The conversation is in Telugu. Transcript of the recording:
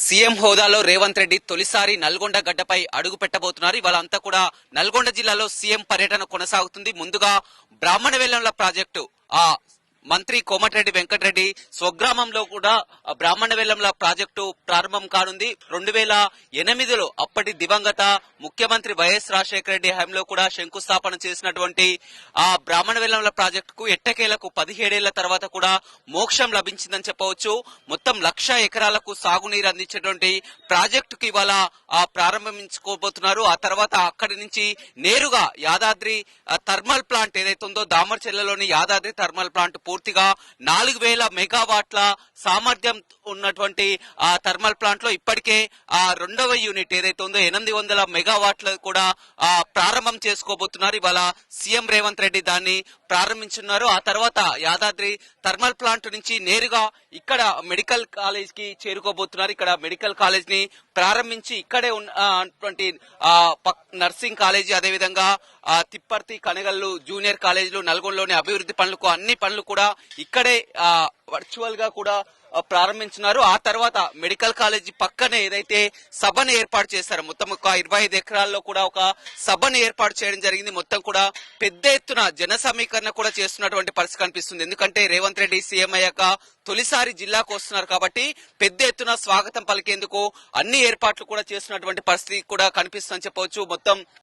సీఎం హోదాలో రేవంత్ రెడ్డి తొలిసారి నల్గొండ గడ్డపై అడుగు పెట్టబోతున్నారు. ఇవాళ అంతా కూడా నల్గొండ జిల్లాలో సీఎం పర్యటన కొనసాగుతుంది. ముందుగా బ్రాహ్మణవేలంల ప్రాజెక్టు మంత్రి కోమటిరెడ్డి వెంకటరెడ్డి స్వగ్రామంలో కూడా బ్రాహ్మణవేలంల ప్రాజెక్టు ప్రారంభం కానుంది. 2008లో అప్పటి దివంగత ముఖ్యమంత్రి వైఎస్ రాజశేఖర రెడ్డి హయాంలో కూడా శంకుస్థాపన చేసినటువంటి ఆ బ్రాహ్మణవేలంల ప్రాజెక్టుకు ఎట్టకేలకు 17 ఏళ్ల తర్వాత కూడా మోక్షం లభించిందని చెప్పవచ్చు. మొత్తం 1,00,000 ఎకరాలకు సాగునీరు అందించేటువంటి ప్రాజెక్టుకు ఇవాళ ప్రారంభించుకోబోతున్నారు. ఆ తర్వాత అక్కడి నుంచి నేరుగా యాదాద్రి థర్మల్ ప్లాంట్ ఏదైతే ఉందో దామర్చెల్లలోని యాదాద్రి థర్మల్ ప్లాంట్ పూర్తిగా 4,000 మెగావాట్ల సామర్థ్యం ఉన్నటువంటి ఆ థర్మల్ ప్లాంట్ లో ఇప్పటికే ఆ 2వ యూనిట్ ఏదైతే ఉందో 800 మెగావాట్లు కూడా ప్రారంభం చేసుకోబోతున్నారు. ఇవాళ సీఎం రేవంత్ రెడ్డి దాన్ని ప్రారంభించున్నారు. ఆ తర్వాత యాదాద్రి థర్మల్ ప్లాంట్ నుంచి నేరుగా ఇక్కడ మెడికల్ కాలేజ్ కి చేరుకోబోతున్నారు. ఇక్కడ మెడికల్ కాలేజ్ ని ప్రారంభించి ఇక్కడే ఉన్నటువంటి నర్సింగ్ కాలేజీ, అదేవిధంగా తిప్పర్తి, కనగల్లు జూనియర్ కాలేజీలు, నల్గొండలోని అభివృద్ధి పనులకు అన్ని పనులు కూడా ఇక్కడే వర్చువల్ గా కూడా ప్రారంభించినారు. ఆ తర్వాత మెడికల్ కాలేజీ పక్కనే ఏదైతే సభను ఏర్పాటు చేశారో మొత్తం ఒక 25 ఎకరాల్లో కూడా ఒక సభను ఏర్పాటు చేయడం జరిగింది. మొత్తం కూడా పెద్ద ఎత్తున జన సమీకరణ కూడా చేస్తున్నటువంటి పరిస్థితి కనిపిస్తుంది. ఎందుకంటే రేవంత్ రెడ్డి సీఎం అయ్యాక తొలిసారి జిల్లాకు వస్తున్నారు కాబట్టి పెద్ద ఎత్తున స్వాగతం పలికేందుకు అన్ని ఏర్పాట్లు కూడా చేస్తున్నటువంటి పరిస్థితి కూడా కనిపిస్తుందని చెప్పవచ్చు. మొత్తం